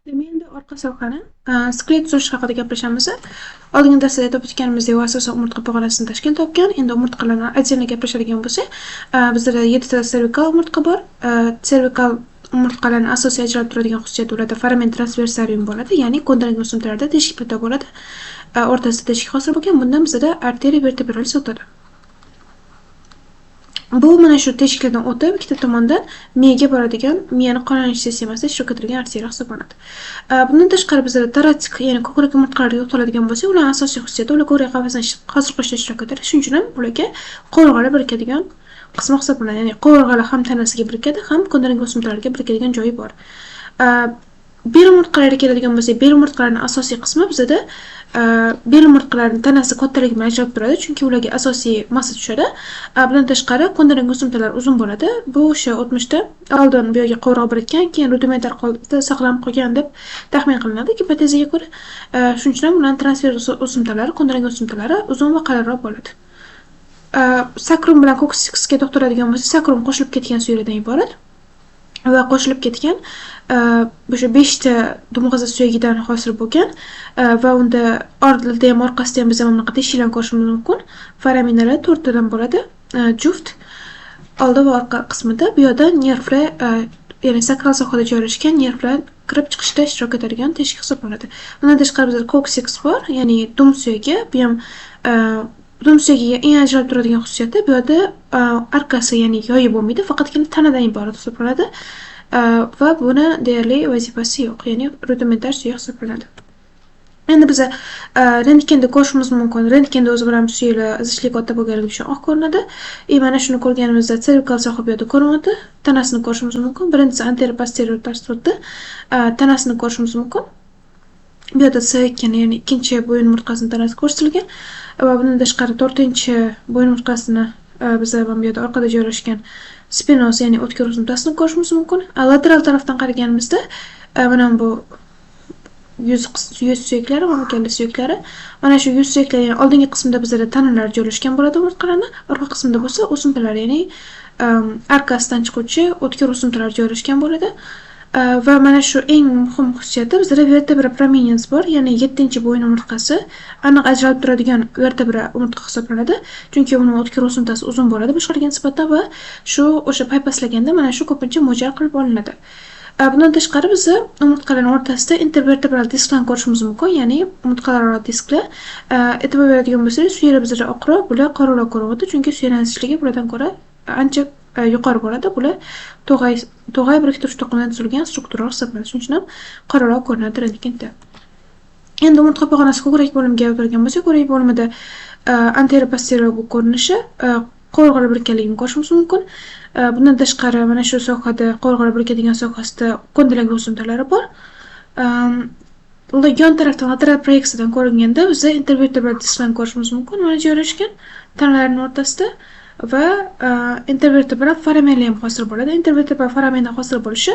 Demak, endi orqa sohani skelet tuzish haqida gaplashamiz. Oldingi darsda aytib o'tganimizdek, u asosan umurtqa pog'onasini tashkil topgan. Endi umurtqalarni отдельно gaplashadigan bo'lsak, bizda 7 ta servikal umurtqa bor. Servikal umurtqalarning asosiy ajralib turadigan xususiyati ularda foramen transversarium bo'ladi, ya'ni ko'ndalang o'simtalarda teshik paydo bo'ladi. O'rtasida teshik hosil bo'lgan. Bundan bizda arteriya vertebralis o'tadi. Bu mana shu teshiklardan o'tib, ikkita tomondan miyaga boradigan, miyani qonlanish sistemasiga ishtirok etadigan arteriya hisoblanadi. Bundan tashqari bizda toratik, ya'ni ko'krak umurtqalariga to'xtaladigan bo'lsak, ularning asosiy xususiyati ular ko'krak qafasini hosil qilishda ishtirok etadi. Shuning uchun ham ularga qovurg'alar birikadigan qismi hisoblanadi. Ya'ni qovurg'alar ham tanasiga birikadi, ham ko'ndalang o'simtalarga birikadigan joyi bor. Bel umurtqalariga keladigan bo'lsak, bel umurtqalarining asosiy qismi bizda bel umurtqalarining tanasi kattaligi bilan ajralib turadi, chunki ularga asosiy massa tushadi. Bundan tashqari ko'ndalang o'simtalar uzun bo'ladi. Bu o'sha o'tmishda oldin bu yerga qovurg'a birikkan, keyin rudimentar holatda saqlanib qolgan deb taxmin qilinadi gipotezaga ko'ra. Shuning uchun ham ularning transvers o'simtalari, ko'ndalang o'simtalari uzun va qalinroq bo'ladi. Sakrum bilan koksiksga to'xtaladigan bo'lsak, sakrum qo'shilib ketgan suyakdan iborat va qo'shilib ketgan o'sha 5 ta dumg'aza suyagidan hosil bo'lgan va unda oldida ham orqasida ham biz mana bunaqa teshiklarni ko'rishimiz mumkin. Foraminlar 4 tadan bo'ladi, juft oldi va orqa qismida. Bu yerda nervlar, ya'ni sakral sohada joylashgan nervlar kirib chiqishda ishtirok etadigan teshik hisoblanadi. Bundan tashqari bizda koksiks bor, ya'ni dum suyagi. Bu ham dum suyagiga eng ajralib turadigan xususiyati bu yerda arkasi, ya'ni yoyi bo'lmaydi, faqatgina tanadan iborat hisoblanadi. Va buni deyarli vazifasi yo'q, ya'ni rudimentar suyak hisoblanadi. Endi biz rentgenda ko'rishimiz mumkin. Rentgenda o'zi bilan suyaklar izishlik katta bo'lganligi uchun oq ko'rinadi. Mana shuni ko'rganimizda servikal soha bu yerda ko'rinyapti. Tanasini ko'rishimiz mumkin. Birinchisi anterior posterior tarafda tanasini ko'rishimiz mumkin. Bu yerda S2, ya'ni ikkinchi bo'yin umurtqasining tanasi ko'rsatilgan va bundan tashqari 4-chi bo'yin umurtqasini biz bu yerda orqada joylashgan spinoz, ya'ni o'tkir o'simtasini ko'rishimiz mumkin. Lateral tarafdan qaraganimizda mana bu yuz suyaklari va kalla suyaklari. Mana shu yuz suyaklari, ya'ni oldingi qismida bizda tanalar joylashgan bo'ladi umurtqalarning, orqa qismida bo'lsa o'simtalar, ya'ni arkasidan chiquvchi o'tkir o'simtalar joylashgan bo'ladi. Va mana shu eng muhim xususiyati bizda vertebra prominens bor, ya'ni 7-chi bo'yin umurtqasi aniq ajralib turadigan vertebra umurtqa hisoblanadi, chunki uning o'tkir o'simtasi uzun bo'ladi boshqalarga nisbatan va shu o'sha paypaslaganda mana shu ko'pincha mo'ljal qilib olinadi. Bundan tashqari biz umurtqalarning o'rtasida intervertebral disklarni ko'rishimiz mumkin, ya'ni umurtqalararo disklar. E'tibor beradigan bo'lsangiz, suyaklar bizda oqroq, bular qoraroq ko'rinadi, chunki suyaklanishlikligi bulardan ko'ra ancha yuqori bo'ladi. Bular to'g'ay biriktirib to'qimadan tuzilgan struktural hisoblanadi. Shuning uchun ham qoraroq ko'rinadi rentgenda. Endi umurtqa pog'onasi ko'krak bo'limiga o'tgan bo'lsak, ko'krak bo'limida anterior posterior bu ko'rinishi qovurg'alar birikkanligini ko'rishimiz mumkin. Bundan tashqari mana shu sohada qovurg'alar birikadigan sohasida ko'ndalang o'simtalari bor. Ular yon tarafdan lateral proyeksiyadan ko'ringanda biz intervertebral disklarni ko'rishimiz mumkin, mana joylashgan tanalarning o'rtasida va intervertebral foramenlar ham hosil bo'ladi. Intervertebral foramenlar hosil bo'lishi,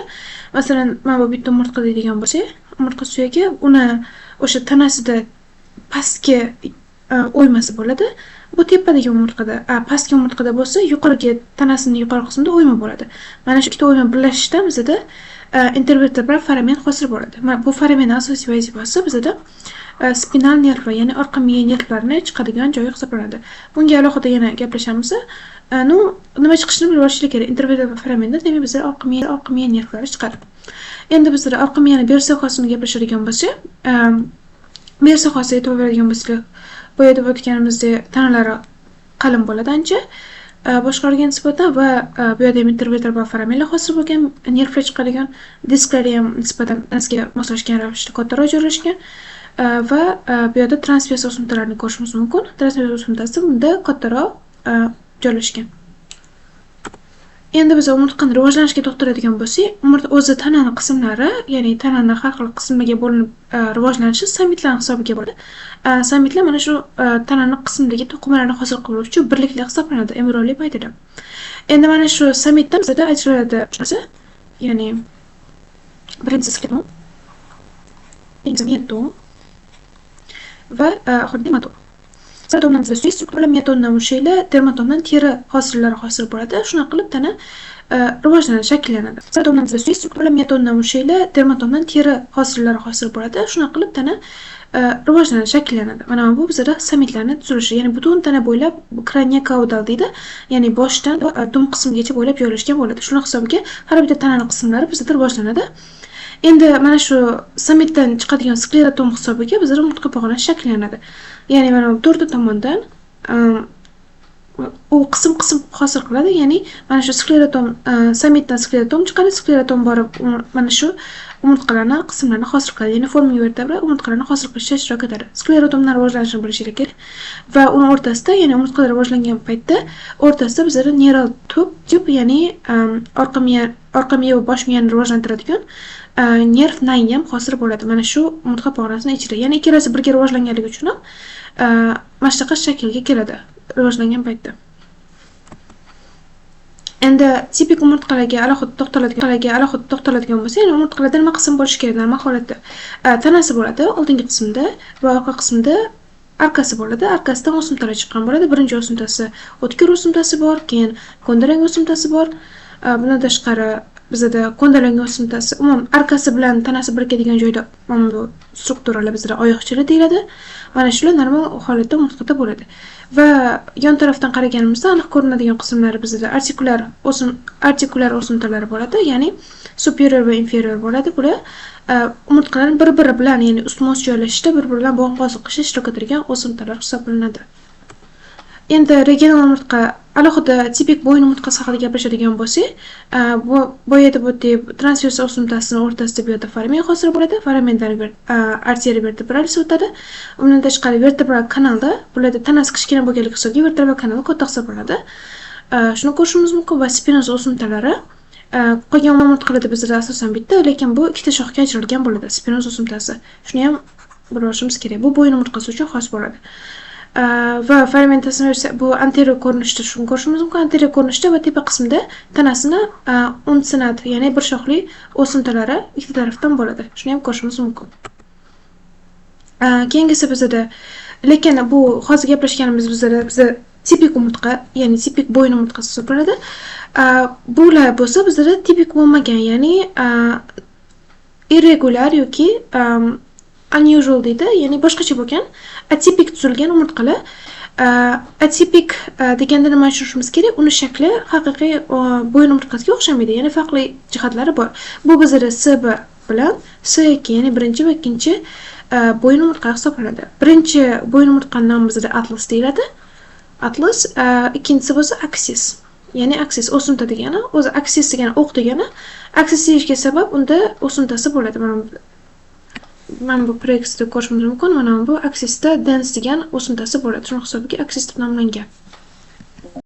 masalan, mana bu bitta umurtqa deydigan bo'lsak, umurtqa suyagi uni o'sha tanasida pastki o'ymasi bo'ladi. Bu tepadagi umurtqada, pastki umurtqada bo'lsa, yuqoriga tanasining yuqori qismida o'yma bo'ladi. Mana shu ikkita o'yma birlashishidan bizda intervertebral foramen hosil bo'ladi. Bu foramenning asosiy vazifasi bizda spinal nervlar, ya'ni orqa miya nervlarini chiqadigan joyi hisoblanadi. Bunga alohida yana gaplashamiz. Nima chiqishini bilib olishlik kerak. Intervertebral foramenda demak bizda orqa miya nervlari chiqadi. Endi bizda orqa miyaning bel sohasini gaplashadigan bo'lsak, bel sohasiga e'tibor beradigan bo'lsak, bu yerda o'tganimizdek tanalari qalin bo'ladi ancha boshqalarga nisbatan va bu yerda intervertebral foramenlar hosil bo'lgan, nervlar chiqadigan, disklari ham nisbatan tanasiga moslashgan ravishda kattaroq joylashgan va bu yerda transvers o'simtalarni ko'rishimiz mumkin. Transvers o'simtasi bunda kattaroq joylashgan. Endi biz umurtqaning rivojlanishiga to'xtaladigan bo'lsak, umurtqa o'zi tanani qismlari, ya'ni tanani har xil qismlarga bo'linib rivojlanishi samitlar hisobiga bo'ladi. Samitlar mana shu tanani qismidagi to'qimalarni hosil qiluvchi birliklar hisoblanadi embrionli paytida. Endi mana shu samitdan bizda ajraladi, ya'ni birinchisi skleton, ikkinchisi meton va oxirgi motor. Skletondan suyak strukturalari, metondan mushaklar, dermatondan teri hosillari hosil bo'ladi. Shuna qilib tana rivojlanadi, shakllanadi. Sitotomdan suyak struktura, metondan mushaklar, dermatomdan teri hosillari hosil bo'ladi. Shuna qilib tana rivojlanadi, shakllanadi. Mana bu bizda samitlarning tuzilishi, ya'ni butun tana bo'ylab kraniya kaudal deydi, ya'ni boshdan dum qismigacha bo'ylab joylashgan bo'ladi. Shuning hisobiga har bitta tananing qismlari bizda rivojlanadi. Endi mana shu samitdan chiqadigan sklerotom hisobiga bizda umurtqa pog'onasi shakllanadi. Ya'ni mana bu to'rtta tomondan u qism hosil qiladi, ya'ni mana shu sklerotom, samitdan sklerotom chiqadi, sklerotom borib mana shu umurtqalarni qismlarini hosil qiladi, ya'ni formiga vertebra umurtqalarni hosil qilishda ishtirok etadi. Sklerotomdan rivojlanishini bilishingiz kerak va uni o'rtasida, ya'ni umurtqalar rivojlangan paytda o'rtasida bizda neural tub, ya'ni orqa miya va bosh miyani rivojlantiradigan nerv nang ham hosil bo'ladi. Mana shu umurtqa pog'onasining ichida, ya'ni ikkalasi birga rivojlanganligi uchun ham mana shunaqa shaklga keladi rivojlangan paytda. Endi tipik umurtqalarga alohida to'xtaladigan bo'lsa, ya'ni umurtqalarda nima qism bo'lishi kerak normal holatda? Tanasi bo'ladi, oldingi qismida va orqa qismida arkasi bo'ladi. Arkasidan o'simtalar chiqqan bo'ladi. Birinchi o'simtasi o'tkir o'simtasi bor, keyin ko'ndalang o'simtasi bor. Bundan tashqari bizda ko'ndalang o'simtasi, umuman arkasi bilan tanasi birikadigan joyda mana bu strukturalar bizda oyoqchili deyiladi. Mana shular normal holatda umurtqada bo'ladi. Va yon tarafdan qaraganimizda aniq ko'rinadigan qismlari bizda artikular o'simtalari bo'ladi, ya'ni superior va inferior bo'ladi. Bular umurtqalarning bir-biri bilan, ya'ni ustma-ust joylashishda bir-biri bilan bog'liq hosil qilishda ishtirok etadigan o'simtalar hisoblanadi. Endi regional umurtqa, alohida tipik bo'yin umurtqasi haqida gapirishadigan bo'lsak, boyada deb transvers o'simtasining o'rtasida bu yerda foramen hosil bo'ladi. Foramendan arteriya vertebralis o'tadi. Undan tashqari vertebral kanalda, bularda tanasi kichkina bo'lganligi hisobiga vertebral kanal katta hisoblanadi. Shuni ko'rishimiz mumkin va spinoz o'simtalari qolgan umurtqalarda bizda asosan bitta, lekin bu ikkita shoxga ajralgan bo'ladi, spinoz o'simtasi. Shuni ham bilishimiz kerak. Bu bo'yin umurtqasi uchun xos bo'ladi. Va fermentasini bu anterior ko'rinishda shuni ko'rishimiz mumkin. Anterior ko'rinishda va tepa qismida tanasini unsinat, ya'ni bir shoxli o'simtalari ikkita tarafdan bo'ladi. Shuni ham ko'rishimiz mumkin. Keyingisi bizda, lekin bu hozir gaplashganimiz bizda tipik umurtqa, ya'ni tipik bo'yin umurtqasi hisoblanadi. Bular bo'lsa bizda tipik bo'lmagan, ya'ni irregular yoki unusual deydi, ya'ni boshqacha bo'lgan, atipik tuzilgan umurtqalar. Atipik deganda nima tushunishimiz kerak? Uni shakli haqiqiy bo'yin umurtqasiga o'xshamaydi, ya'ni farqli jihatlari bor. Bu bizda SB bilan S2, ya'ni birinchi va ikkinchi bo'yin umurtqa hisoblanadi. Birinchi bo'yin umurtqaning nomi bizda atlas deyiladi. Atlas, ikkinchisi bo'lsa aksis. Ya'ni aksis o'simta degani, o'zi aksis degani o'q degani. Aksis deyishga sabab unda o'simtasi bo'ladi. Mana bu proyeksiyada ko'rishimiz mumkin. Mana bu aksisda dens degan o'simtasi bo'ladi. Shuning hisobiga aksis deb nomlangan.